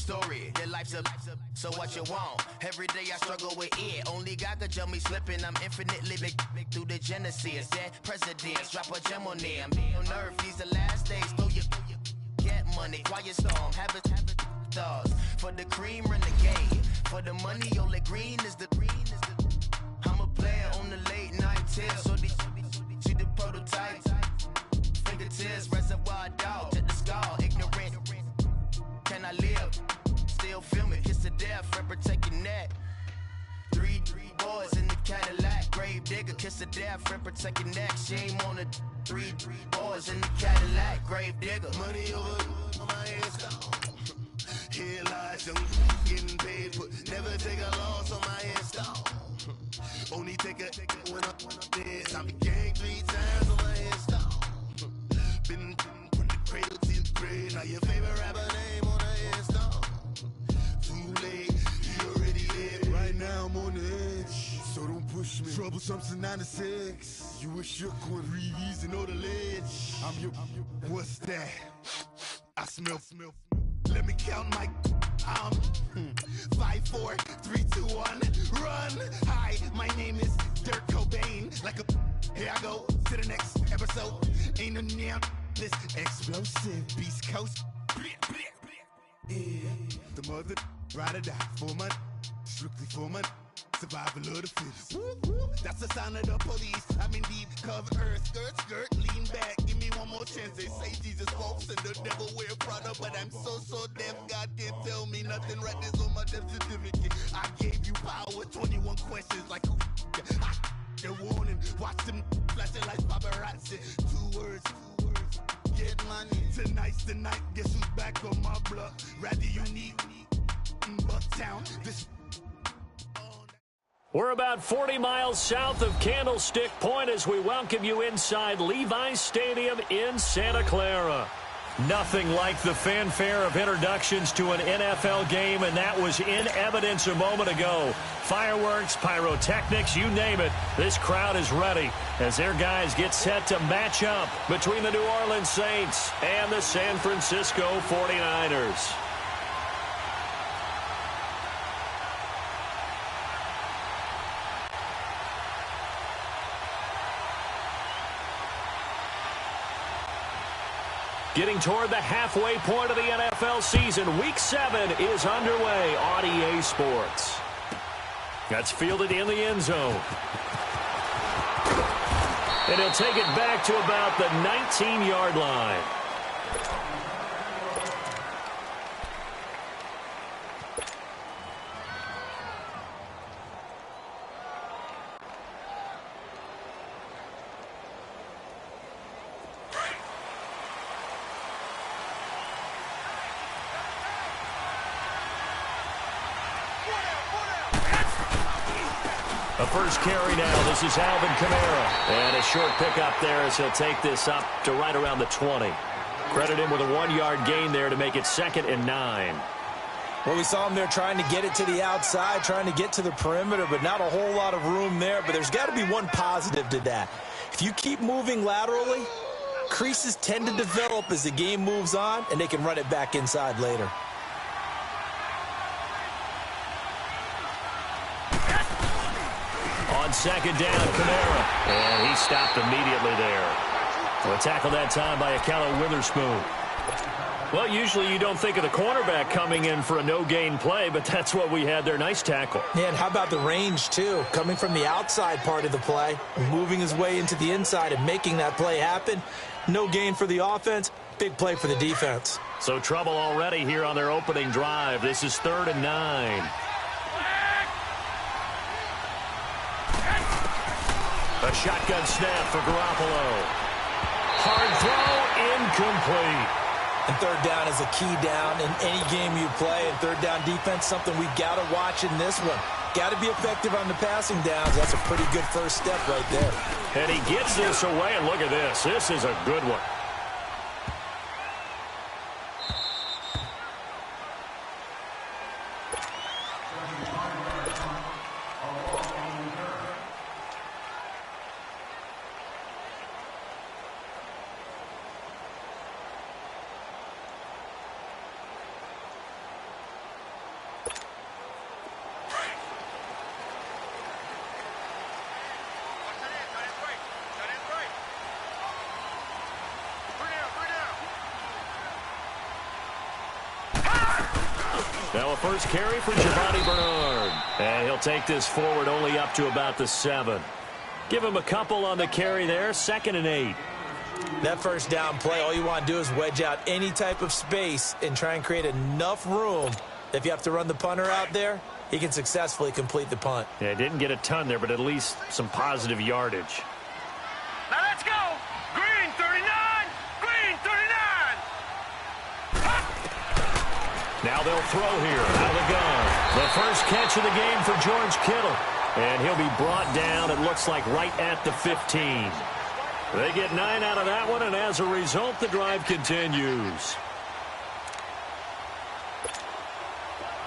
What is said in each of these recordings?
story. Your life's a so what you want? Every day I struggle with it. Only God could jump me slipping. I'm infinitely big through the genesis. Dead presidents, drop a gem on them. On earth, these the last days. Throw your get money, quiet storm, have it stars. For the cream, renegade. For the money, only green is the I'm a player on the late night tips. So they see the prototype. Fingertips, reservoir dog, check the skull, ignorant. Can I live? Still film it, kiss to death, friend protect your neck. Three boys in the Cadillac, grave digger, kiss to death, friend protect your neck. Shame on the three boys in the Cadillac, grave digger. Money over on my headstone. Here lies young, getting paid, but never take a loss on my headstone. Only take a when I'm dead. I'm gang 3 times on my headstone. Been from the cradle to the grave. Now your favorite rapper name on the headstone. Too late, you already dead. Right now I'm on the edge, so don't push me. Troublesome since 96. You a shook one, breathe and know the ledge. I'm your. What's that? I smell. Let me count my. 5, 4, 3, 2, 1, run. Hi, my name is Dirk Cobain. Like a. Here I go to the next episode. Ain't no damn this explosive Beast Coast. Yeah. The mother ride or die for my strictly for my survival of the fittest. That's the sign of the police. I'm indeed covered earth, skirt, lean back. Give me one more chance. They say Jesus walks and the devil wear Prada, but I'm so deaf. God can't tell me nothing. Right this on my death certificate. I gave you power. 21 questions like who? They're warning. Watch them flashing like paparazzi. 2 words. Get money. Tonight's the night. Guess who's back on my block? Rather unique. Bucktown. This. We're about 40 miles south of Candlestick Point as we welcome you inside Levi's Stadium in Santa Clara. Nothing like the fanfare of introductions to an NFL game, and that was in evidence a moment ago. Fireworks, pyrotechnics, you name it. This crowd is ready as their guys get set to match up between the New Orleans Saints and the San Francisco 49ers. Getting toward the halfway point of the NFL season, Week 7 is underway on EA Sports. That's fielded in the end zone. And he'll take it back to about the 19-yard line. A first carry now. This is Alvin Kamara. And a short pickup there as he'll take this up to right around the 20. Credit him with a 1-yard gain there to make it 2nd and 9. Well, we saw him there trying to get it to the outside, trying to get to the perimeter, but not a whole lot of room there. But there's got to be one positive to that. If you keep moving laterally, creases tend to develop as the game moves on, and they can run it back inside later. On 2nd down, Kamara. And he stopped immediately there. A tackle that time by Akello Witherspoon. Well, usually you don't think of the cornerback coming in for a no-gain play, but that's what we had there. Nice tackle. Yeah, and how about the range, too? Coming from the outside part of the play, moving his way into the inside and making that play happen. No gain for the offense, big play for the defense. So trouble already here on their opening drive. This is 3rd and 9. A shotgun snap for Garoppolo. Hard throw, incomplete. And 3rd down is a key down in any game you play. And 3rd down defense, something we've got to watch in this one. Got to be effective on the passing downs. That's a pretty good first step right there. And he gets this away, and look at this. This is a good one. Now a first carry for Giovanni Bernard. And he'll take this forward only up to about the 7. Give him a couple on the carry there, 2nd and 8. That first down play, all you want to do is wedge out any type of space and try and create enough room. If you have to run the punter out there, he can successfully complete the punt. Yeah, didn't get a ton there, but at least some positive yardage. Now let's go! Green 39! Green 39! Now they'll throw here out of the gun. The first catch of the game for George Kittle. And he'll be brought down, it looks like, right at the 15. They get 9 out of that one, and as a result, the drive continues.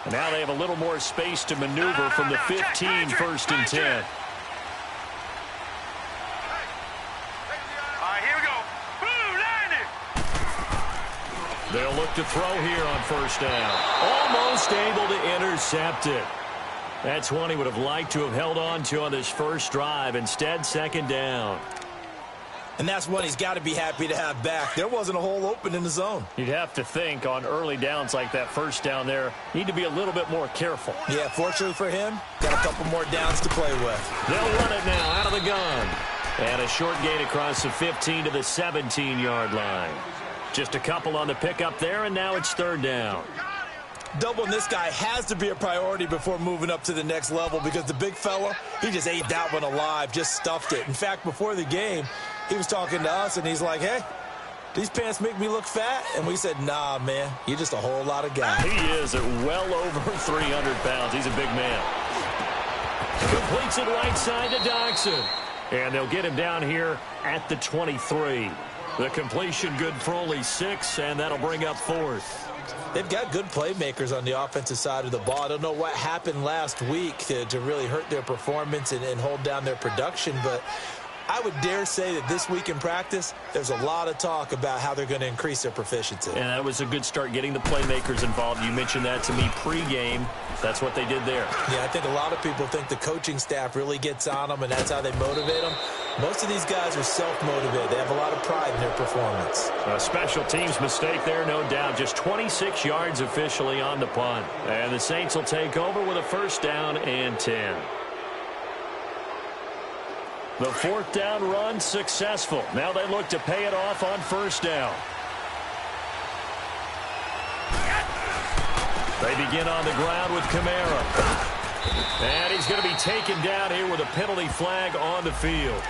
And now they have a little more space to maneuver from the 15, 1st and 10. All right, here we go. Boom, landed! They'll look to throw here on 1st down. Almost able to intercept it. That's one he would have liked to have held on to on this first drive. Instead, 2nd down. And that's one he's got to be happy to have back. There wasn't a hole open in the zone. You'd have to think on early downs like that 1st down there, need to be a little bit more careful. Yeah, fortunately for him, got a couple more downs to play with. They'll run it now out of the gun. And a short gain across the 15 to the 17-yard line. Just a couple on the pickup there, and now it's 3rd down. Doubling this guy has to be a priority before moving up to the next level because the big fella, he just ate that one alive, just stuffed it. In fact, before the game, he was talking to us, and he's like, hey, these pants make me look fat? And we said, nah, man, you're just a whole lot of guy. He is at well over 300 pounds. He's a big man. Completes it right side to Doxson. And they'll get him down here at the 23. The completion good for only 6, and that'll bring up 4th. They've got good playmakers on the offensive side of the ball. I don't know what happened last week to really hurt their performance and hold down their production, but I would dare say that this week in practice, there's a lot of talk about how they're going to increase their proficiency. And that was a good start, getting the playmakers involved. You mentioned that to me pregame. That's what they did there. Yeah, I think a lot of people think the coaching staff really gets on them, and that's how they motivate them. Most of these guys are self-motivated. They have a lot of pride in their performance. A special teams mistake there, no doubt. Just 26 yards officially on the punt. And the Saints will take over with a 1st down and 10. The 4th down run successful. Now they look to pay it off on 1st down. They begin on the ground with Kamara. And he's going to be taken down here with a penalty flag on the field.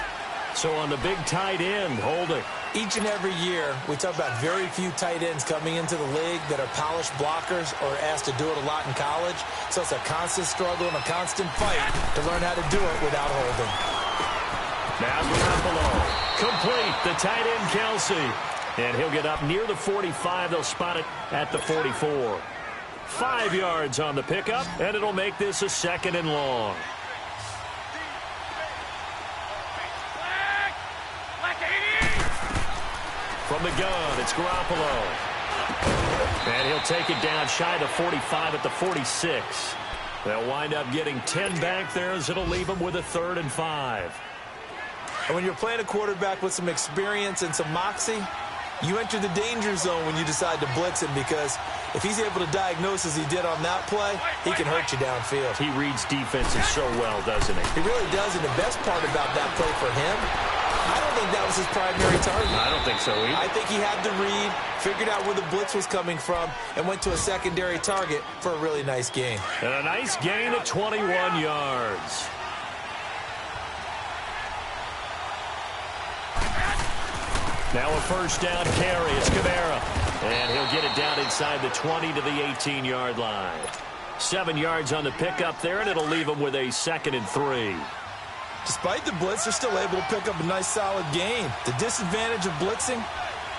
So on the big tight end, holding. Each and every year, we talk about very few tight ends coming into the league that are polished blockers or asked to do it a lot in college. So it's a constant struggle and a constant fight to learn how to do it without holding. Now Garoppolo. Complete. The tight end, Kelsey. And he'll get up near the 45. They'll spot it at the 44. 5 yards on the pickup, and it'll make this a 2nd and long. From the gun, it's Garoppolo. And he'll take it down shy of the 45 at the 46. They'll wind up getting 10 back there as it'll leave them with a 3rd and 5. And when you're playing a quarterback with some experience and some moxie, you enter the danger zone when you decide to blitz him, because if he's able to diagnose as he did on that play, he can hurt you downfield. He reads defenses so well, doesn't he? He really does, and the best part about that play for him, I don't think that was his primary target. I don't think so either. I think he had to read, figured out where the blitz was coming from, and went to a secondary target for a really nice gain. And a nice gain of 21 yards. Now a 1st down carry. It's Kamara. And he'll get it down inside the 20 to the 18-yard line. 7 yards on the pickup there, and it'll leave him with a 2nd and 3. Despite the blitz, they're still able to pick up a nice, solid gain. The disadvantage of blitzing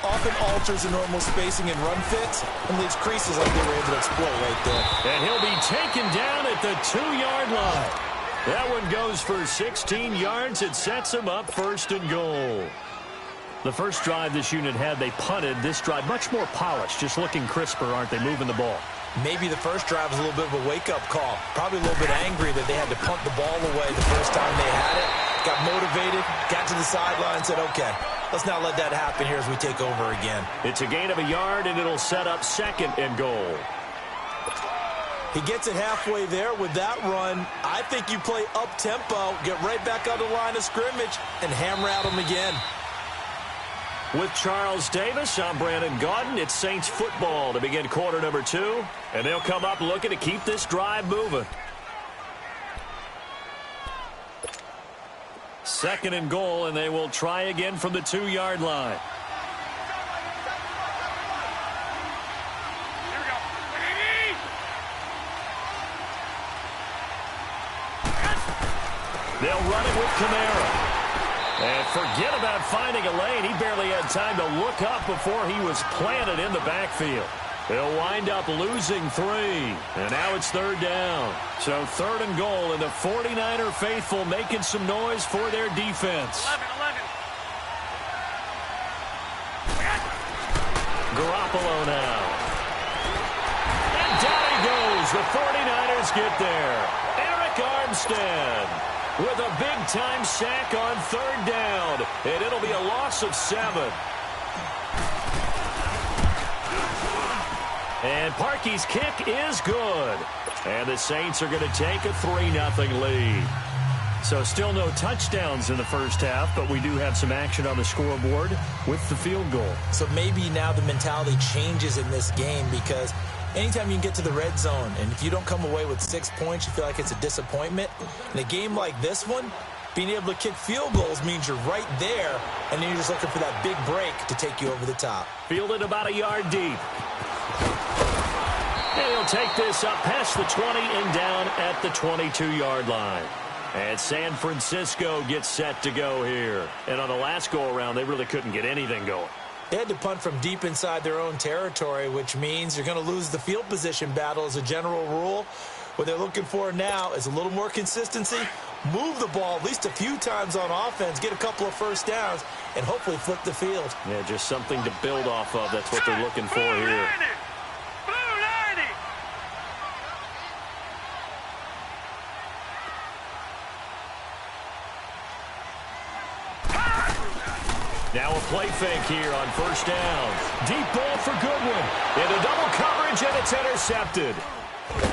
often alters the normal spacing and run fits and leaves creases like they were able to exploit right there. And he'll be taken down at the 2-yard line. That one goes for 16 yards. It sets him up 1st and goal. The first drive this unit had, they punted. This drive, much more polished, just looking crisper, aren't they, moving the ball? Maybe the first drive was a little bit of a wake-up call. Probably a little bit angry that they had to punt the ball away the first time they had it. Got motivated, got to the sideline, said, okay, let's not let that happen here as we take over again. It's a gain of a yard, and it'll set up 2nd and goal. He gets it halfway there with that run. I think you play up-tempo, get right back on the line of scrimmage, and hammer at him again. With Charles Davis, I'm Brandon Gaudin. It's Saints football to begin quarter number 2. And they'll come up looking to keep this drive moving. 2nd and goal, and they will try again from the 2-yard line. They'll run it with Kamara. And forget about finding a lane. He barely had time to look up before he was planted in the backfield. They'll wind up losing 3. And now it's 3rd down. So 3rd and goal, and the 49er faithful making some noise for their defense. 11. Garoppolo now. And down he goes. The 49ers get there. Eric Armstead with a big-time sack on 3rd down. And it'll be a loss of 7. And Parkey's kick is good. And the Saints are going to take a 3-0 lead. So still no touchdowns in the first half, but we do have some action on the scoreboard with the field goal. So maybe now the mentality changes in this game, because anytime you can get to the red zone, and if you don't come away with 6 points, you feel like it's a disappointment. In a game like this one, being able to kick field goals means you're right there, and then you're just looking for that big break to take you over the top. Fielded about a yard deep. And he'll take this up past the 20 and down at the 22-yard line. And San Francisco gets set to go here. And on the last go-around, they really couldn't get anything going. They had to punt from deep inside their own territory, which means you're going to lose the field position battle as a general rule. What they're looking for now is a little more consistency, move the ball at least a few times on offense, get a couple of first downs, and hopefully flip the field. Yeah, just something to build off of. That's what they're looking for here. Now a play fake here on 1st down. Deep ball for Goodwin. Into double coverage, and it's intercepted.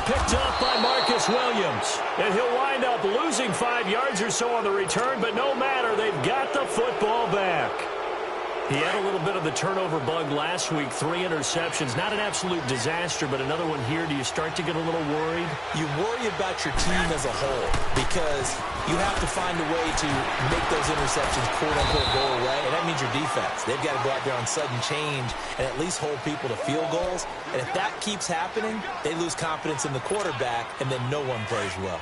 Picked up by Marcus Williams. And he'll wind up losing 5 yards or so on the return, but no matter, they've got the football back. He had a little bit of the turnover bug last week, 3 interceptions. Not an absolute disaster, but another one here. Do you start to get a little worried? You worry about your team as a whole, because you have to find a way to make those interceptions, quote-unquote, go away, and that means your defense. They've got to go out there on sudden change and at least hold people to field goals. And if that keeps happening, they lose confidence in the quarterback, and then no one plays well.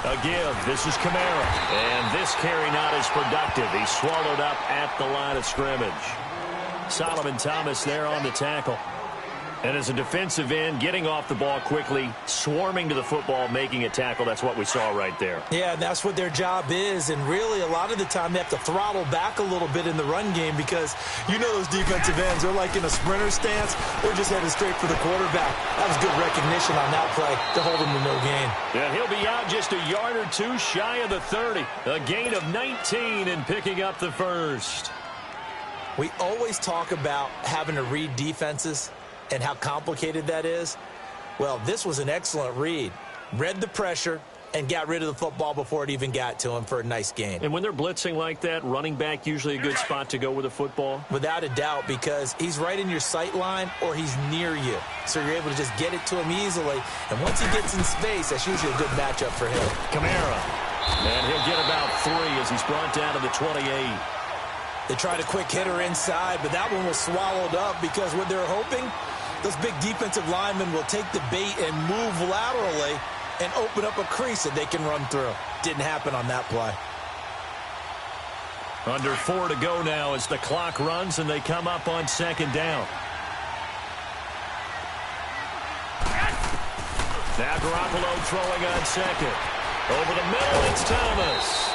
A give. This is Kamara. And this carry not as productive. He's swallowed up at the line of scrimmage. Solomon Thomas there on the tackle. And as a defensive end, getting off the ball quickly, swarming to the football, making a tackle. That's what we saw right there. Yeah, and that's what their job is. And really, a lot of the time, they have to throttle back a little bit in the run game, because you know those defensive ends, they're like in a sprinter stance. They're just headed straight for the quarterback. That was good recognition on that play to hold him to no gain. Yeah, he'll be out just a yard or two shy of the 30. A gain of 19 and picking up the first. We always talk about having to read defenses and how complicated that is. Well, this was an excellent read. Read the pressure and got rid of the football before it even got to him for a nice gain. And when they're blitzing like that, running back usually a good spot to go with the football? Without a doubt, because he's right in your sight line or he's near you. So you're able to just get it to him easily. And once he gets in space, that's usually a good matchup for him. Kamara. And he'll get about 3 as he's brought down to the 28. They tried a quick hitter inside, but that one was swallowed up, because what they're hoping, those big defensive linemen will take the bait and move laterally and open up a crease that they can run through. Didn't happen on that play. Under 4 to go now as the clock runs and they come up on 2nd down. Now Garoppolo throwing on 2nd. Over the middle, it's Thomas.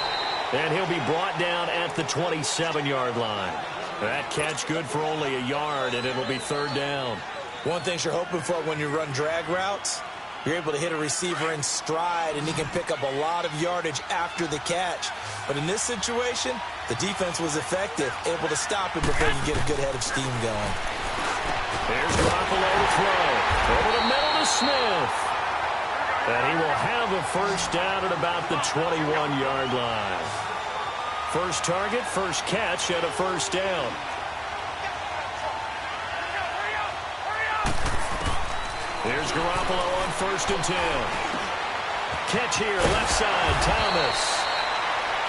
And he'll be brought down at the 27-yard line. That catch good for only a yard, and it'll be 3rd down. One thing you're hoping for when you run drag routes, You're able to hit a receiver in stride, and he can pick up a lot of yardage after the catch. But in this situation, the defense was effective, able to stop him before you get a good head of steam going. Here's Garoppolo to throw. Over the middle to Smith. And he will have a first down at about the 21-yard line. First target, first catch, and a first down. Here's Garoppolo on 1st and 10. Catch here, left side, Thomas.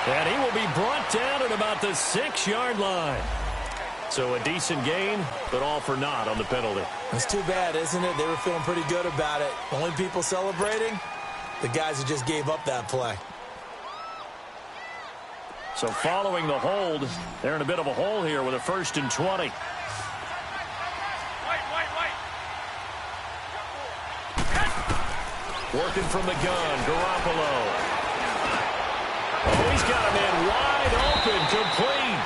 And he will be brought down at about the 6-yard line. So a decent gain, but all for naught on the penalty. It's too bad, isn't it? They were feeling pretty good about it. Only people celebrating, the guys who just gave up that play. So following the hold, they're in a bit of a hole here with a 1st and 20. Working from the gun, Garoppolo. Oh, he's got him in wide open, complete.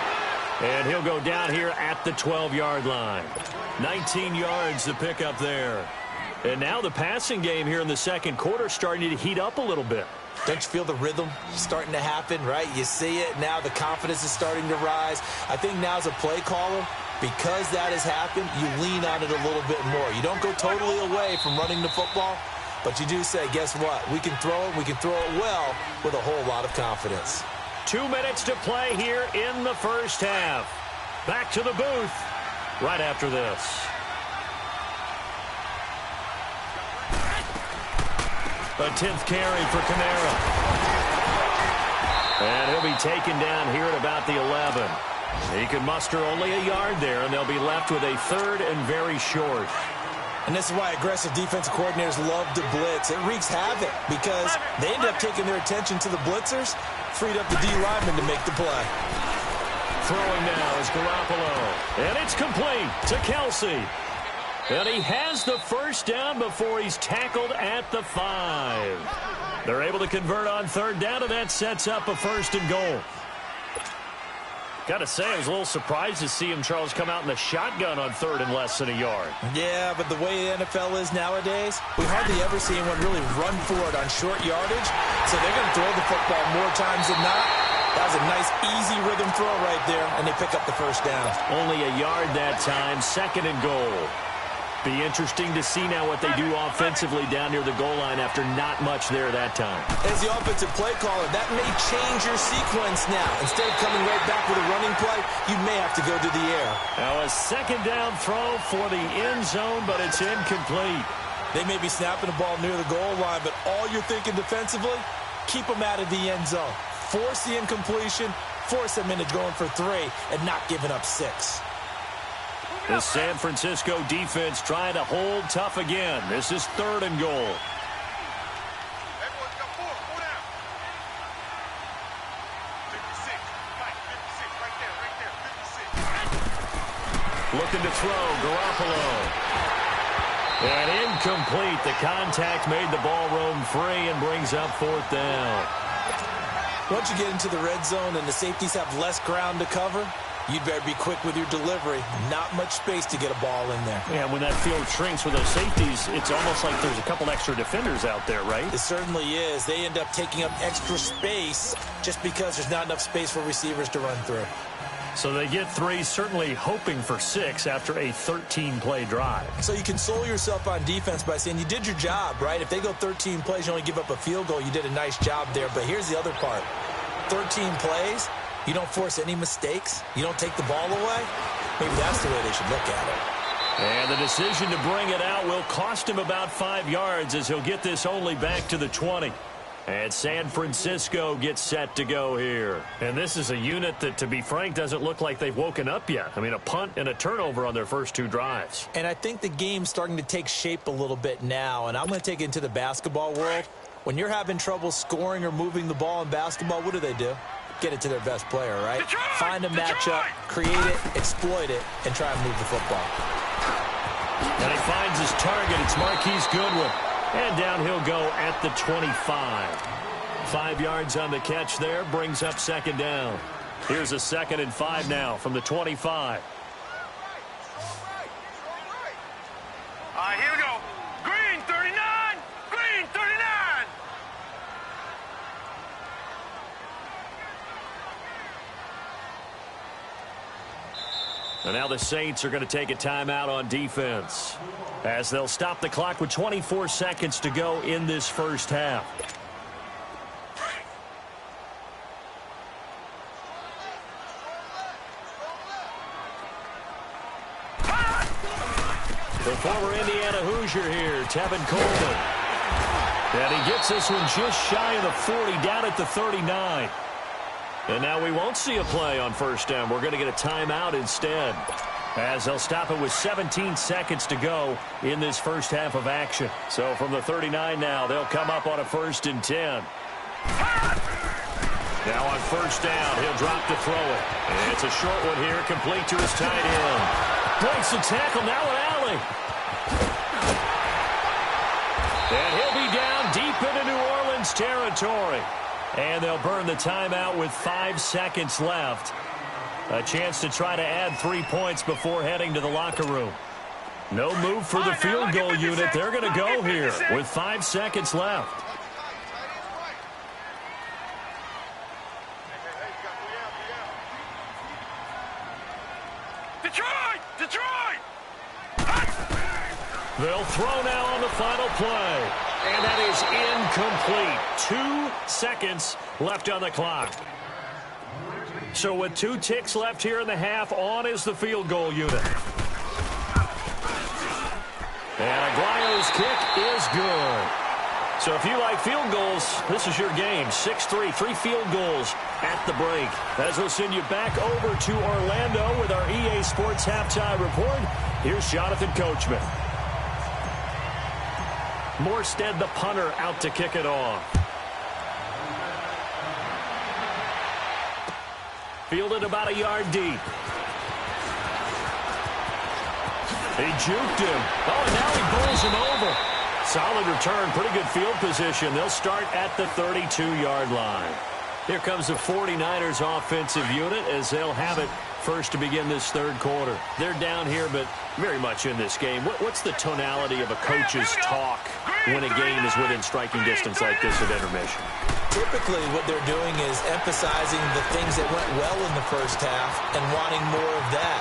And he'll go down here at the 12-yard line. 19 yards to pick up there. And now the passing game here in the second quarter starting to heat up a little bit. Don't you feel the rhythm starting to happen, right? You see it now. The confidence is starting to rise. I think now as a play caller, because that has happened, you lean on it a little bit more. You don't go totally away from running the football, but you do say, guess what? We can throw it. We can throw it well with a whole lot of confidence. 2 minutes to play here in the first half. Back to the booth right after this. A 10th carry for Kamara. And he'll be taken down here at about the 11. He can muster only a yard there, and they'll be left with a 3rd and very short. And this is why aggressive defensive coordinators love to blitz. It wreaks havoc because they end up taking their attention to the blitzers, freed up the D lineman to make the play. Throwing now is Garoppolo. And it's complete to Kelsey. And he has the first down before he's tackled at the 5. They're able to convert on 3rd down, and that sets up a 1st and goal. Got to say, I was a little surprised to see him, Charles, come out in the shotgun on 3rd and less than a yard. Yeah, but the way the NFL is nowadays, we hardly ever see anyone really run for it on short yardage. So they're going to throw the football more times than not. That was a nice, easy rhythm throw right there, and they pick up the first down. Only a yard that time, 2nd and goal. Be interesting to see now what they do offensively down near the goal line after not much there that time. As the offensive play caller, that may change your sequence now. Instead of coming right back with a running play, you may have to go to the air. Now a 2nd down throw for the end zone, but it's incomplete. They may be snapping the ball near the goal line, but all you're thinking defensively, keep them out of the end zone. Force the incompletion, force them into going for 3, and not giving up 6. The San Francisco defense trying to hold tough again. This is 3rd and goal. Looking to throw, Garoppolo. And incomplete. The contact made the ball roam free and brings up 4th down. Once you get into the red zone and the safeties have less ground to cover, you'd better be quick with your delivery. Not much space to get a ball in there. Yeah, when that field shrinks with those safeties, it's almost like there's a couple extra defenders out there, right? It certainly is. They end up taking up extra space just because there's not enough space for receivers to run through. So they get 3, certainly hoping for 6 after a 13-play drive. So you console yourself on defense by saying you did your job, right? If they go 13 plays, you only give up a field goal, you did a nice job there. But here's the other part. 13 plays, you don't force any mistakes, you don't take the ball away. Maybe that's the way they should look at it. And the decision to bring it out will cost him about 5 yards as he'll get this only back to the 20. And San Francisco gets set to go here. And this is a unit that, to be frank, doesn't look like they've woken up yet. I mean, a punt and a turnover on their first 2 drives. And I think the game's starting to take shape a little bit now. And I'm going to take it into the basketball world. When you're having trouble scoring or moving the ball in basketball, what do? Get it to their best player, right? Find a matchup, create it, exploit it, and try and move the football. And he finds his target. It's Marquise Goodwin. And down he'll go at the 25. 5 yards on the catch there, brings up 2nd down. Here's a 2nd and 5 now from the 25. Here we go. Green, 39. Green. And now the Saints are going to take a timeout on defense as they'll stop the clock with 24 seconds to go in this first half. The former Indiana Hoosier here, Tevin Coleman. And he gets this one just shy of the 40, down at the 39. And now we won't see a play on first down. We're going to get a timeout instead, as they'll stop it with 17 seconds to go in this first half of action. So from the 39 now, they'll come up on a 1st and 10. Now on first down, he'll drop to throw it. And it's a short one here, complete to his tight end. Breaks the tackle, now an alley. And he'll be down deep into New Orleans territory. And they'll burn the timeout with 5 seconds left. A chance to try to add 3 points before heading to the locker room. No move for the field goal unit. They're going to go here with 5 seconds left. Detroit! They'll throw now on the final play. And that is incomplete. 2 seconds left on the clock. So with 2 ticks left here in the half, on is the field goal unit. And Aguayo's kick is good. So if you like field goals, this is your game. 6-3, 3 field goals at the break. As we'll send you back over to Orlando with our EA Sports Halftime Report. Here's Jonathan Coachman. Morstead, the punter, out to kick it off. Fielded about a yard deep. He juked him. Oh, and now he bowls him over. Solid return, pretty good field position. They'll start at the 32-yard line. Here comes the 49ers offensive unit as they'll have it first to begin this third quarter. They're down here, but very much in this game. What's the tonality of a coach's talk when a game is within striking distance like this at intermission? Typically what they're doing is emphasizing the things that went well in the first half and wanting more of that.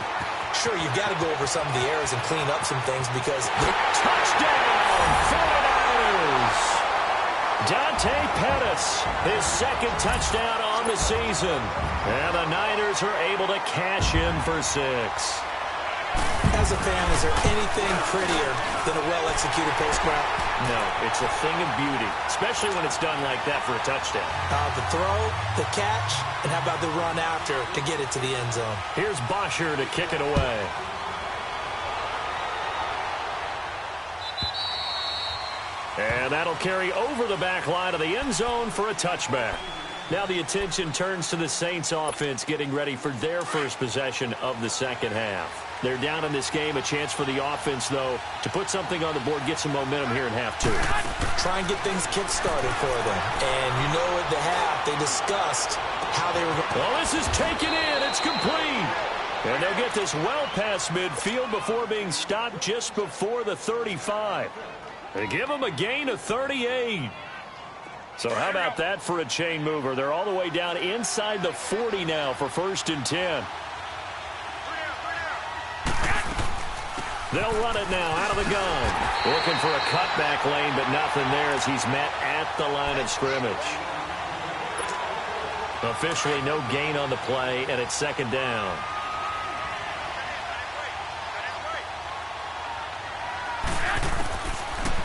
Sure, you've got to go over some of the errors and clean up some things because... Touchdown, 49ers! Dante Pettis, his second touchdown on the season. And the Niners are able to cash in for 6. As a fan, is there anything prettier than a well-executed post route? No, it's a thing of beauty, especially when it's done like that for a touchdown. The throw, the catch, and how about the run after to get it to the end zone? Here's Bosher to kick it away. And that'll carry over the back line of the end zone for a touchback. Now the attention turns to the Saints offense getting ready for their first possession of the second half. They're down in this game. A chance for the offense, though, to put something on the board, get some momentum here in half 2. Try and get things kick-started for them. And you know at the half, they discussed how they were going. Well, this is taken in. It's complete. And they'll get this well past midfield before being stopped just before the 35. They give them a gain of 38. So how about that for a chain mover? They're all the way down inside the 40 now for 1st and 10. They'll run it now out of the gun. Looking for a cutback lane, but nothing there as he's met at the line of scrimmage. Officially no gain on the play, and it's 2nd down.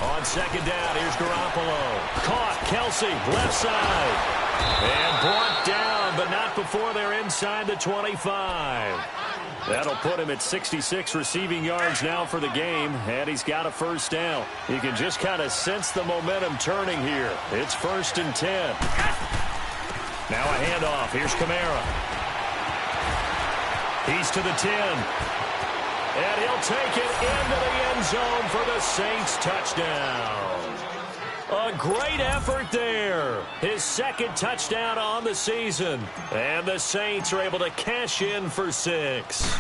On 2nd down, here's Garoppolo. Caught, Kelsey, left side. And brought down, but not before they're inside the 25. That'll put him at 66 receiving yards now for the game, and he's got a 1st down. You can just kind of sense the momentum turning here. It's 1st and 10. Now a handoff. Here's Kamara. He's to the 10. And he'll take it into the end zone for the Saints touchdown. A great effort there. His 2nd touchdown on the season. And the Saints are able to cash in for 6.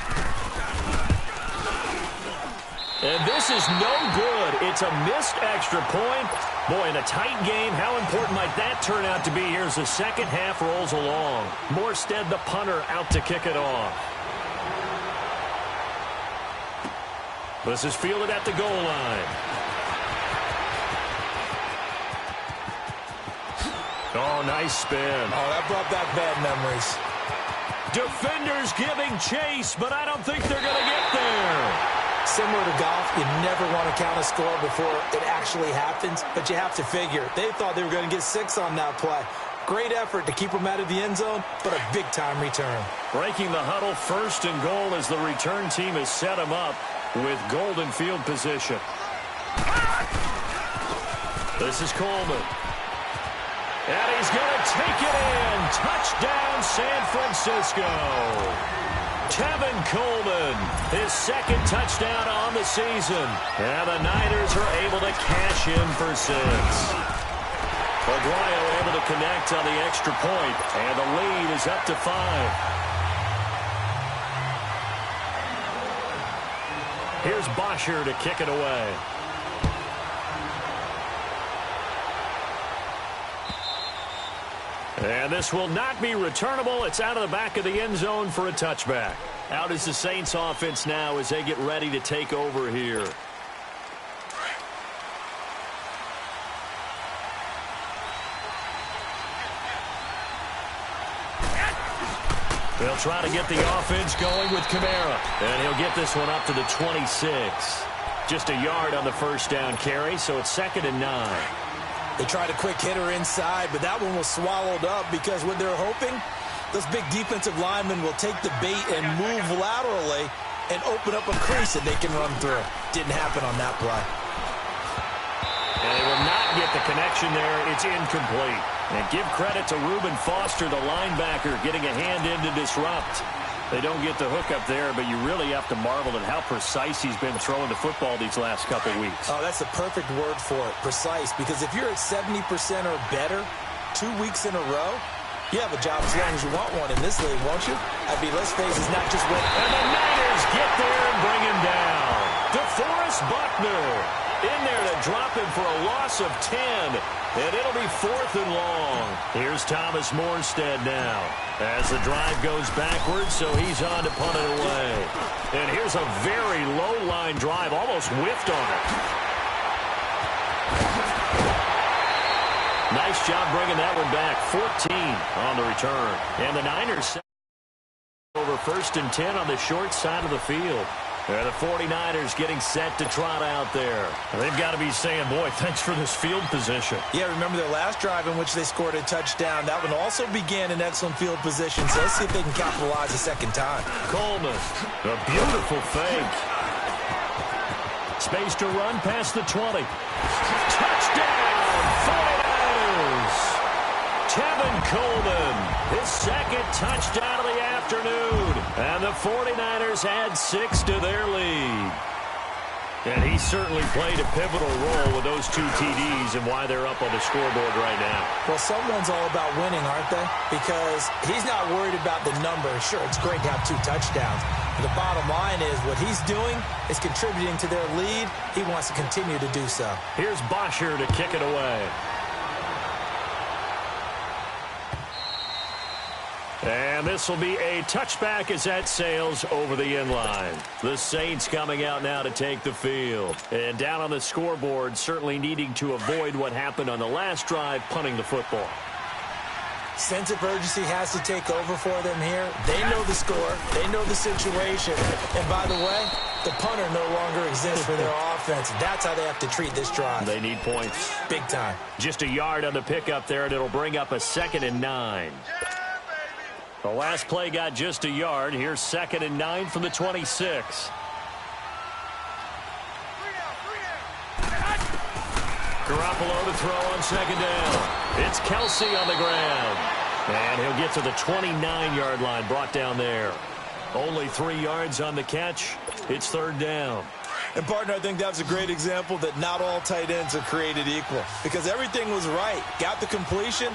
And this is no good. It's a missed extra point. Boy, in a tight game, how important might that turn out to be here as the second half rolls along. Morstead, the punter, out to kick it off. This is fielded at the goal line. Oh, nice spin. Oh, that brought back bad memories. Defenders giving chase, but I don't think they're going to get there. Similar to golf, you never want to count a score before it actually happens, but you have to figure. They thought they were going to get 6 on that play. Great effort to keep them out of the end zone, but a big-time return. Breaking the huddle, 1st and goal as the return team has set them up with golden field position. This is Coleman. And he's going to take it in. Touchdown, San Francisco. Tevin Coleman, his 2nd touchdown on the season. And the Niners are able to cash in for 6. Aguayo able to connect on the extra point, and the lead is up to 5. Here's Bosher to kick it away. And this will not be returnable. It's out of the back of the end zone for a touchback. Out is the Saints offense now as they get ready to take over here. They'll try to get the offense going with Kamara. And he'll get this one up to the 26. Just a yard on the 1st down carry, so it's 2nd and 9. They tried a quick hitter inside, but that one was swallowed up because what they're hoping, those big defensive linemen will take the bait and move laterally and open up a crease that they can run through. Didn't happen on that play. And they will not get the connection there. It's incomplete. And give credit to Reuben Foster, the linebacker, getting a hand in to disrupt. They don't get the hook up there, but you really have to marvel at how precise he's been throwing the football these last couple weeks. Oh, that's the perfect word for it, precise, because if you're at 70% or better 2 weeks in a row, you have a job as long as you want one in this league, won't you? I mean, let's face it, it's not just winning. And the Niners get there and bring him down. DeForest Buckner in there to drop him for a loss of 10. And it'll be 4th and long. Here's Thomas Morstead now as the drive goes backwards, so he's on to punt it away. And here's a very low-line drive, almost whiffed on it. Nice job bringing that one back. 14 on the return. And the Niners over 1st and 10 on the short side of the field. And the 49ers getting set to trot out there. They've got to be saying, boy, thanks for this field position. Yeah, remember their last drive in which they scored a touchdown. That one also began in excellent field position, so let's see if they can capitalize a 2nd time. Coleman, a beautiful fake. Space to run past the 20. Touchdown, 49ers. Tevin Coleman, his 2nd touchdown of the afternoon. And the 49ers add 6 to their lead. And he certainly played a pivotal role with those 2 TDs and why they're up on the scoreboard right now. Well, someone's all about winning, aren't they? Because he's not worried about the number. Sure, it's great to have 2 touchdowns. But the bottom line is what he's doing is contributing to their lead. He wants to continue to do so. Here's Bosher to kick it away. And this will be a touchback as that sails over the end line. The Saints coming out now to take the field. And down on the scoreboard, certainly needing to avoid what happened on the last drive, punting the football. Sense of urgency has to take over for them here. They know the score. They know the situation. And by the way, the punter no longer exists for their offense. That's how they have to treat this drive. They need points. Big time. Just a yard on the pickup there, and it'll bring up a 2nd and 9. The last play got just a yard. Here's 2nd and 9 from the 26. Garoppolo to throw on 2nd down. It's Kelsey on the ground. And he'll get to the 29-yard line, brought down there. Only 3 yards on the catch. It's 3rd down. And, partner, I think that's a great example that not all tight ends are created equal. Because everything was right. Got the completion,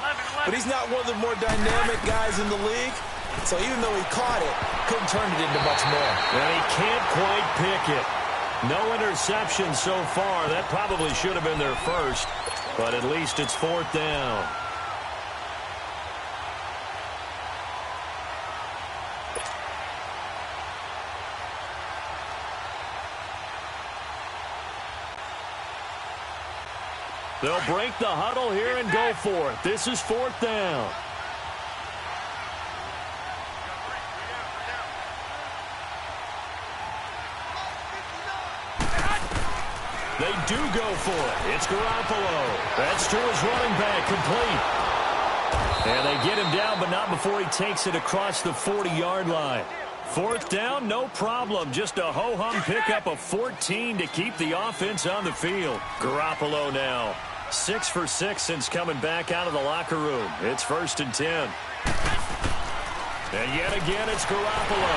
but he's not one of the more dynamic guys in the league. So even though he caught it, couldn't turn it into much more. And he can't quite pick it. No interception so far. That probably should have been their first. But at least it's 4th down. They'll break the huddle here and go for it. This is 4th down. They do go for it. It's Garoppolo. That's to his running back, complete. And they get him down, but not before he takes it across the 40-yard line. 4th down, no problem. Just a ho-hum pickup of 14 to keep the offense on the field. Garoppolo now. 6 for 6 since coming back out of the locker room. It's 1st and 10. And yet again, it's Garoppolo.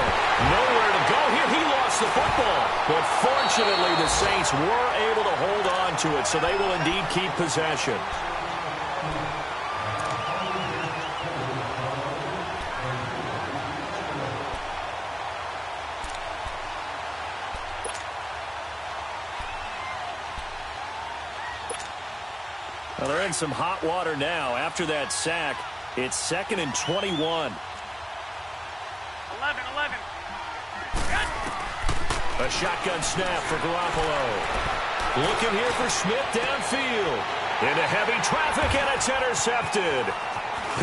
Nowhere to go here. He lost the football. But fortunately, the Saints were able to hold on to it, so they will indeed keep possession. Well, they're in some hot water now. After that sack, it's 2nd and 21. 11. A shotgun snap for Garoppolo. Looking here for Smith downfield. Into heavy traffic, and it's intercepted.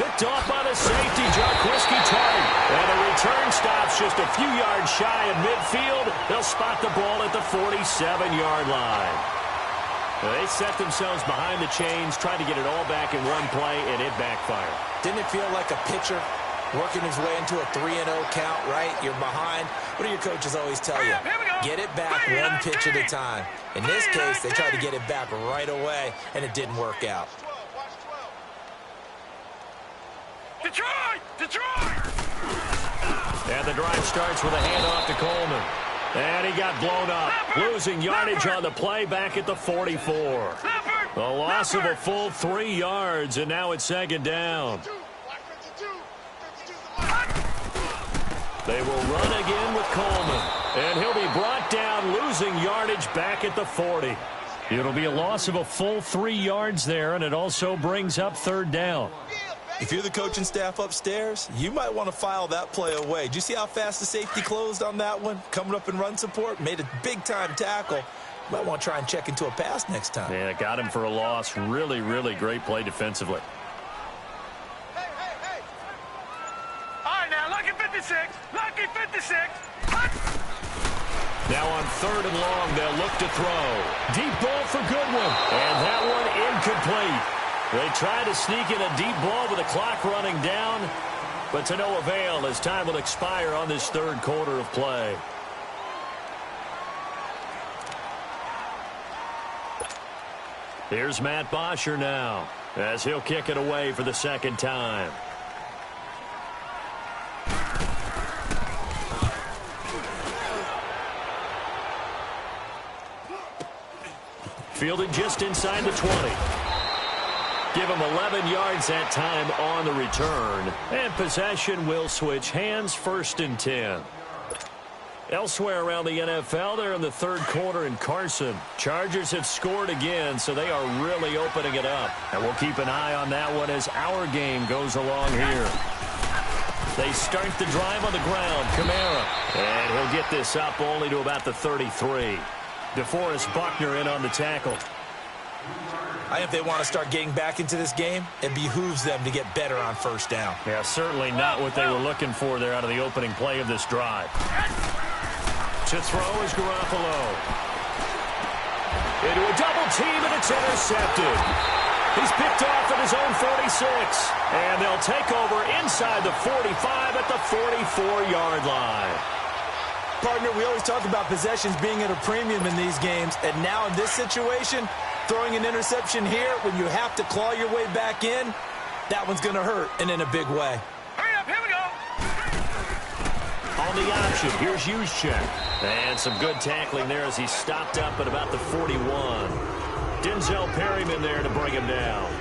Picked off by the safety, Jarquiski Tartt. And the return stops just a few yards shy of midfield. They'll spot the ball at the 47-yard line. They set themselves behind the chains, tried to get it all back in one play, and it backfired. Didn't it feel like a pitcher working his way into a 3-0 count, right? You're behind. What do your coaches always tell you? Get it back one pitch at a time. In this case, they tried to get it back right away, and it didn't work out. Detroit! And the drive starts with a handoff to Coleman. And he got blown up, losing yardage on the play back at the 44. A loss of a full 3 yards, and now it's 2nd down. They will run again with Coleman. And he'll be brought down, losing yardage back at the 40. It'll be a loss of a full 3 yards there, and it also brings up 3rd down. If you're the coaching staff upstairs, you might want to file that play away. Did you see how fast the safety closed on that one? Coming up in run support, made a big-time tackle. You might want to try and check into a pass next time. Yeah, got him for a loss. Really, really great play defensively. All right, now, lucky 56. Now on 3rd and long, they'll look to throw. Deep ball for Goodwin. And that one incomplete. They try to sneak in a deep ball with the clock running down, but to no avail as time will expire on this 3rd quarter of play. Here's Matt Bosher now, as he'll kick it away for the 2nd time. Fielded just inside the 20. Give him 11 yards that time on the return. And possession will switch hands, 1st and 10. Elsewhere around the NFL, they're in the 3rd quarter in Carson. Chargers have scored again, so they are really opening it up. And we'll keep an eye on that one as our game goes along here. They start the drive on the ground. Kamara. And he'll get this up only to about the 33. DeForest Buckner in on the tackle. I think if they want to start getting back into this game, it behooves them to get better on 1st down. Yeah, certainly not what they were looking for there out of the opening play of this drive. To throw is Garoppolo. Into a double team, and it's intercepted. He's picked off at his own 46. And they'll take over inside the 45 at the 44-yard line. Partner, we always talk about possessions being at a premium in these games, and now in this situation, throwing an interception here when you have to claw your way back in, that one's going to hurt, and in a big way. Hurry up, here we go. On the option, here's Juszczyk. And some good tackling there as he stopped up at about the 41. Denzel Perryman there to bring him down.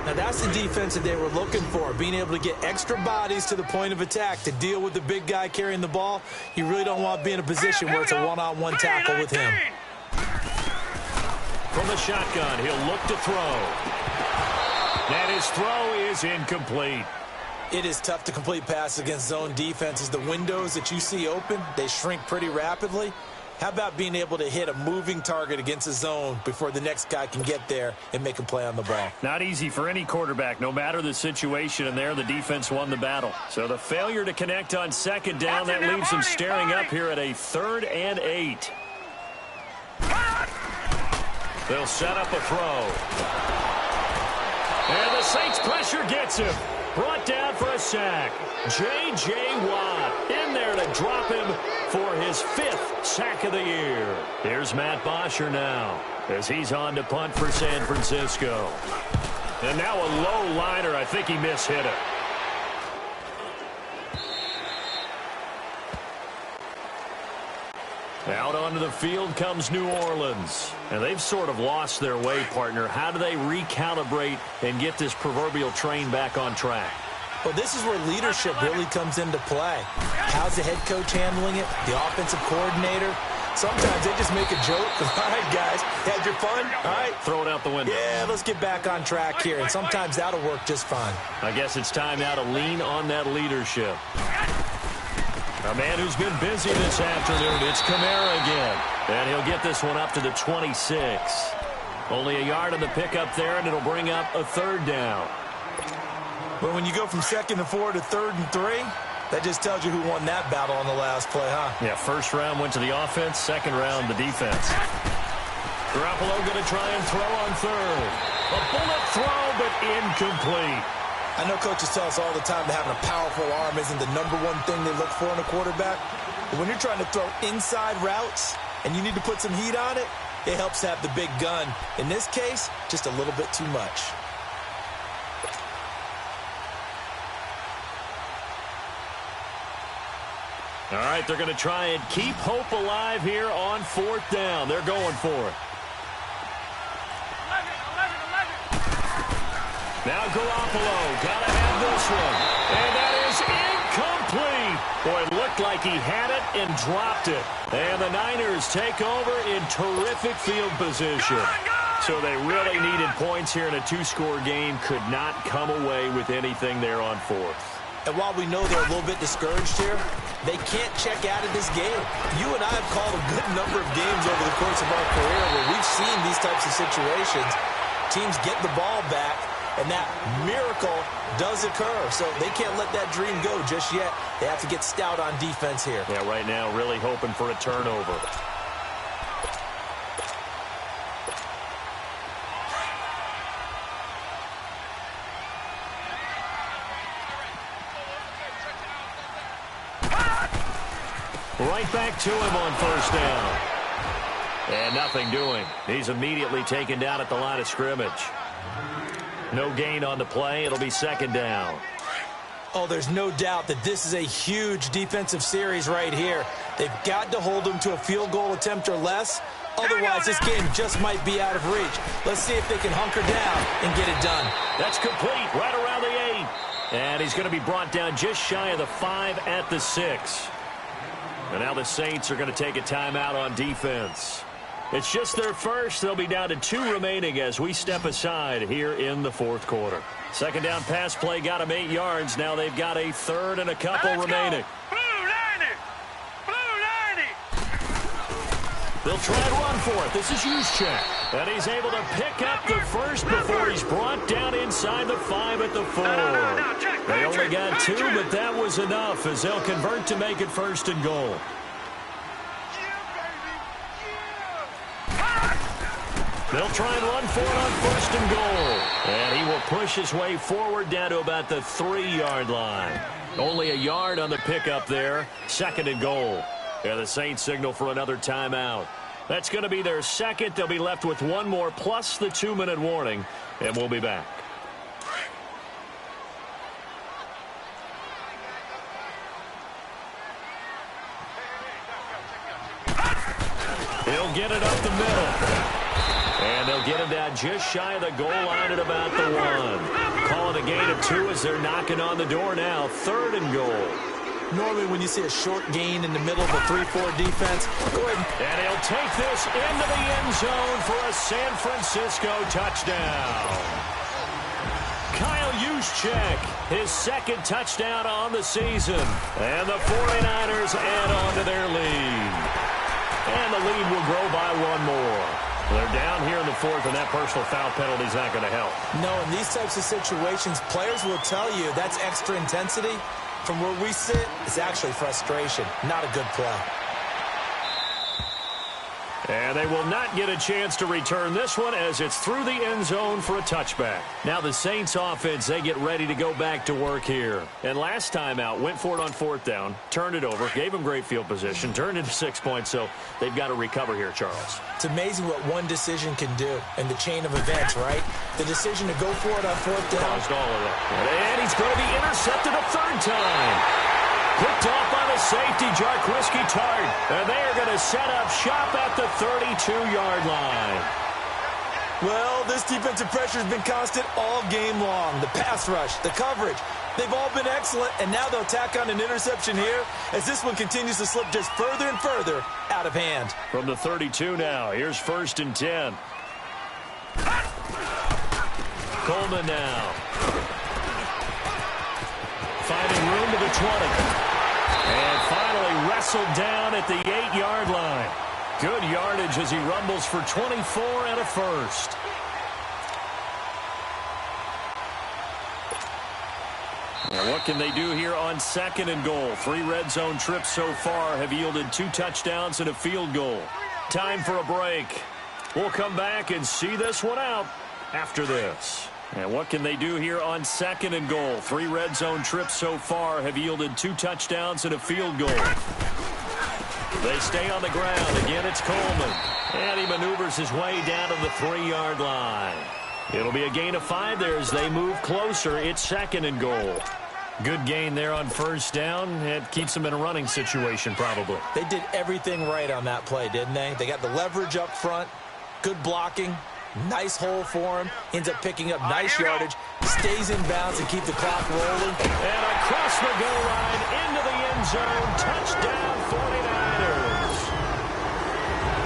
Now that's the defense that they were looking for, being able to get extra bodies to the point of attack to deal with the big guy carrying the ball. You really don't want to be in a position where it's a one-on-one tackle with him. From the shotgun, he'll look to throw. And his throw is incomplete. It is tough to complete passes against zone defenses. The windows that you see open, they shrink pretty rapidly. How about being able to hit a moving target against a zone before the next guy can get there and make a play on the ball? Not easy for any quarterback, no matter the situation, and there the defense won the battle. So the failure to connect on second down, that leaves them staring up here at a 3rd and 8. They'll set up a throw. And the Saints pressure gets him. Brought down for a sack. J.J. Watt in there to drop him for his 5th sack of the year. Here's Matt Bosher now as he's on to punt for San Francisco. And now a low liner. I think he mishit it. Out onto the field comes New Orleans. And they've sort of lost their way, partner. How do they recalibrate and get this proverbial train back on track? Well, this is where leadership really comes into play. How's the head coach handling it? The offensive coordinator? Sometimes they just make a joke. All right, guys, had your fun? All right. Throw it out the window. Yeah, let's get back on track here. And sometimes that'll work just fine. I guess it's time now to lean on that leadership. A man who's been busy this afternoon, it's Kamara again. And he'll get this one up to the 26. Only a yard on the pickup there, and it'll bring up a 3rd down. But when you go from 2nd and 4 to 3rd and 3, that just tells you who won that battle on the last play, huh? Yeah, first round went to the offense, second round the defense. Garoppolo going to try and throw on 3rd. A bullet throw, but incomplete. I know coaches tell us all the time that having a powerful arm isn't the #1 thing they look for in a quarterback. But when you're trying to throw inside routes and you need to put some heat on it, it helps to have the big gun. In this case, just a little bit too much. All right, they're going to try and keep hope alive here on 4th down. They're going for it. Now Garoppolo, gotta have this one. And that is incomplete. Boy, it looked like he had it and dropped it. And the Niners take over in terrific field position. So they really needed points here in a 2-score game. Could not come away with anything there on 4th. And while we know they're a little bit discouraged here, they can't check out of this game. You and I have called a good number of games over the course of our career where we've seen these types of situations. Teams get the ball back, and that miracle does occur. So they can't let that dream go just yet. They have to get stout on defense here. Yeah, right now really hoping for a turnover. Right back to him on 1st down. And nothing doing. He's immediately taken down at the line of scrimmage. No gain on the play. It'll be 2nd down. Oh, there's no doubt that this is a huge defensive series right here. They've got to hold them to a field goal attempt or less. Otherwise, this game just might be out of reach. Let's see if they can hunker down and get it done. That's complete right around the 8. And he's going to be brought down just shy of the 5 at the 6. And now the Saints are going to take a timeout on defense. It's just their first. They'll be down to 2 remaining as we step aside here in the 4th quarter. 2nd down pass play got them 8 yards. Now they've got a 3rd and a couple remaining. Blue 90! Blue 90! They'll try and run for it. This is Juszczyk. And he's able to pick up the first before he's brought down inside the 5 at the 4. They only got 2, but that was enough as they'll convert to make it 1st and goal. They'll try and run for it on 1st and goal. And he will push his way forward down to about the 3-yard line. Only a yard on the pickup there. 2nd and goal. And the Saints signal for another timeout. That's going to be their 2nd. They'll be left with 1 more plus the 2-minute warning. And we'll be back. He'll get it up the middle. And they'll get him down just shy of the goal line at about the 1. Calling a gain of 2 as they're knocking on the door now. 3rd and goal. Normally when you see a short gain in the middle of a 3-4 defense, go ahead. And he'll take this into the end zone for a San Francisco touchdown. Kyle Juszczyk, his 2nd touchdown on the season. And the 49ers add on to their lead. And the lead will grow by one more. They're down here in the fourth, and that personal foul penalty is not going to help. No, in these types of situations, players will tell you that's extra intensity. From where we sit, it's actually frustration. Not a good play. And they will not get a chance to return this one as it's through the end zone for a touchback. Now the Saints offense, they get ready to go back to work here. And last time out, went for it on fourth down, turned it over, gave them great field position, turned into 6 points, so they've got to recover here, Charles. It's amazing what one decision can do in the chain of events, right? The decision to go for it on fourth down. Caused all of that. And he's going to be intercepted a third time. Picked off by the safety, Jarquiski Tart. And they are going to set up shop at the 32-yard line. Well, this defensive pressure has been constant all game long. The pass rush, the coverage, they've all been excellent. And now they'll tack on an interception here as this one continues to slip just further and further out of hand. From the 32 now, here's 1st and 10. Coleman now. Finding room to the 20. And finally wrestled down at the 8-yard line. Good yardage as he rumbles for 24 and a first. Now what can they do here on 2nd and goal? 3 red zone trips so far have yielded 2 touchdowns and a field goal. Time for a break. We'll come back and see this one out after this. And what can they do here on 2nd and goal? 3 red zone trips so far have yielded 2 touchdowns and a field goal. They stay on the ground. Again, it's Coleman. And he maneuvers his way down to the 3-yard line. It'll be a gain of 5 there as they move closer. It's 2nd and goal. Good gain there on first down. It keeps them in a running situation probably. They did everything right on that play, didn't they? They got the leverage up front, good blocking. Nice hole for him. Ends up picking up nice yardage. Stays in bounds and keep the clock rolling. And across the goal line into the end zone. Touchdown 49ers.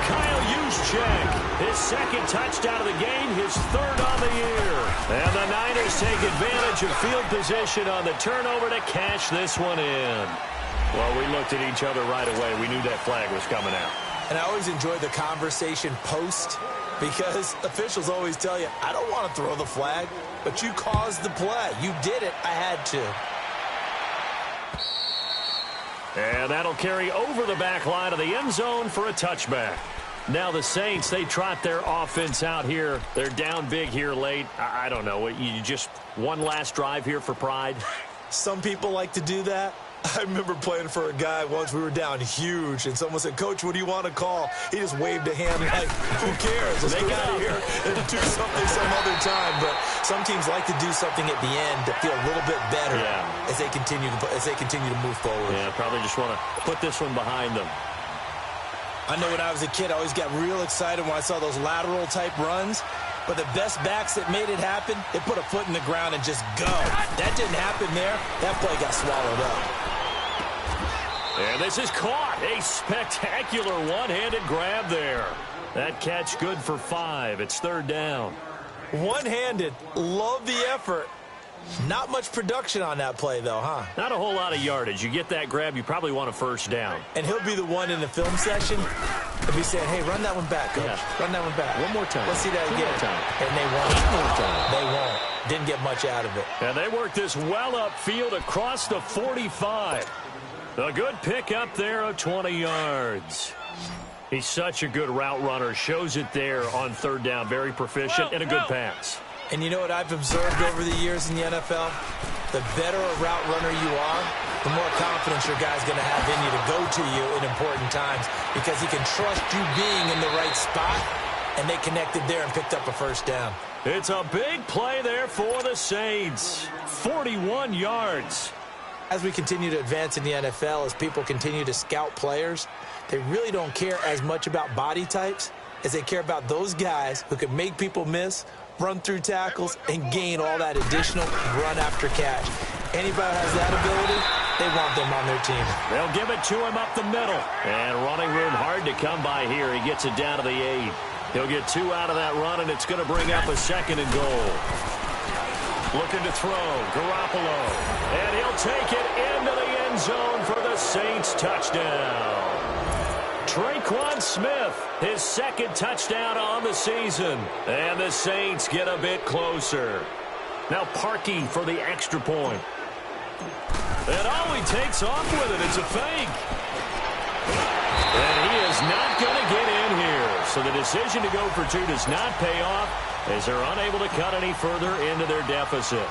Kyle Juszczyk, his 2nd touchdown of the game, his 3rd on the year. And the Niners take advantage of field position on the turnover to cash this one in. Well, we looked at each other right away. We knew that flag was coming out. And I always enjoy the conversation post because officials always tell you, I don't want to throw the flag, but you caused the play. You did it. I had to. And that'll carry over the back line of the end zone for a touchback. Now the Saints, they trot their offense out here. They're down big here late. I don't know. You just one last drive here for pride? Some people like to do that. I remember playing for a guy once. We were down huge, and someone said, Coach, what do you want to call? He just waved a hand like, who cares? Let's get out of here and do something some other time. But some teams like to do something at the end to feel a little bit better as they continue to move forward. Yeah, probably just want to put this one behind them. I know when I was a kid, I always got real excited when I saw those lateral-type runs. But the best backs that made it happen, they put a foot in the ground and just go. That didn't happen there. That play got swallowed up. And this is caught. A spectacular one-handed grab there. That catch good for 5. It's 3rd down. One-handed. Love the effort. Not much production on that play, though, huh? Not a whole lot of yardage. You get that grab, you probably want a first down. And he'll be the one in the film session. He'll be saying, hey, run that one back, Coach. Yeah. Run that one back. One more time. Let's see that again. One more time. And they won't. One more time. They won't. Didn't get much out of it. And they work this well upfield across the 45. A good pick up there of 20 yards. He's such a good route runner. Shows it there on 3rd down. Very proficient and a good pass. And you know what I've observed over the years in the NFL? The better a route runner you are, the more confidence your guy's going to have in you to go to you in important times because he can trust you being in the right spot, and they connected there and picked up a first down. It's a big play there for the Saints. 41 yards. As we continue to advance in the NFL, as people continue to scout players, they really don't care as much about body types as they care about those guys who can make people miss, run through tackles, and gain all that additional run after catch. Anybody who has that ability, they want them on their team. They'll give it to him up the middle. And running room hard to come by here. He gets it down to the 8. He'll get 2 out of that run, and it's going to bring up a 2nd and goal. Looking to throw, Garoppolo. And he'll take it into the end zone for the Saints touchdown. Traquan Smith, his second touchdown on the season. And the Saints get a bit closer. Now Parkey for the extra point. And he takes off with it. It's a fake. And he is not going to get in here. So the decision to go for two does not pay off as they're unable to cut any further into their deficit.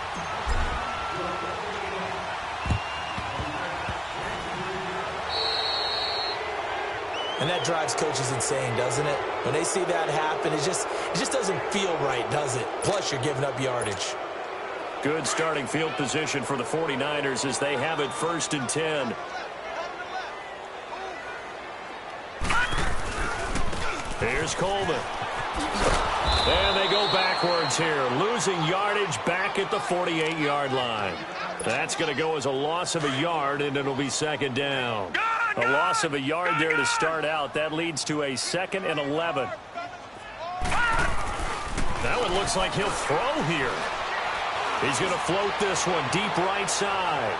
And that drives coaches insane, doesn't it? When they see that happen, it just doesn't feel right, does it? Plus, you're giving up yardage. Good starting field position for the 49ers as they have it 1st and 10. Here's Coleman. And they go backwards here, losing yardage back at the 48-yard line. That's going to go as a loss of a yard, and it'll be 2nd down. A loss of a yard there to start out. That leads to a 2nd and 11. That one looks like he'll throw here. He's going to float this one deep right side.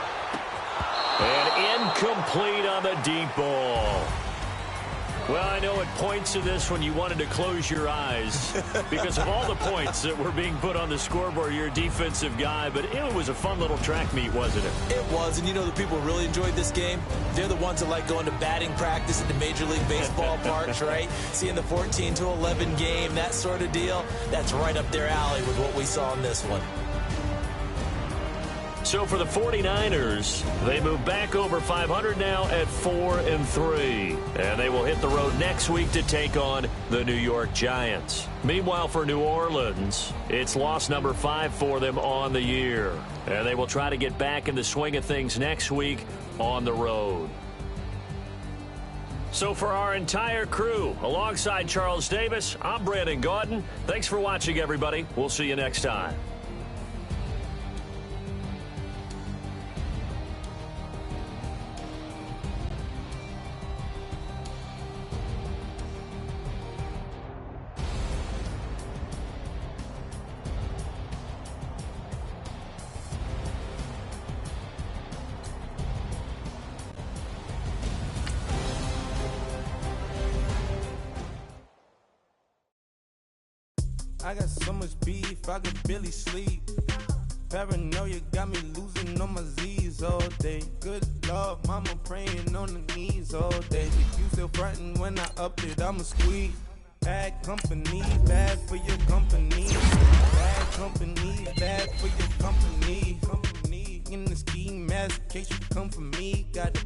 And incomplete on the deep ball. Well, I know at points of this when you wanted to close your eyes because of all the points that were being put on the scoreboard. You're a defensive guy, but it was a fun little track meet, wasn't it? It was, and you know the people who really enjoyed this game? They're the ones that like going to batting practice at the Major League Baseball parks, right? Seeing the 14-11 game, that sort of deal, that's right up their alley with what we saw in this one. So for the 49ers, they move back over 500 now at 4-3. And they will hit the road next week to take on the New York Giants. Meanwhile, for New Orleans, it's loss number 5 for them on the year. And they will try to get back in the swing of things next week on the road. So for our entire crew, alongside Charles Davis, I'm Brandon Gaudin. Thanks for watching, everybody. We'll see you next time. I got so much beef, I could barely sleep. Paranoia got me losing on my Z's all day. Good Lord, mama praying on the knees all day. You still frontin' when I upped it, I'ma squeeze. Bad company, bad for your company. Bad company, bad for your company. In the ski mask, in case you come for me. Got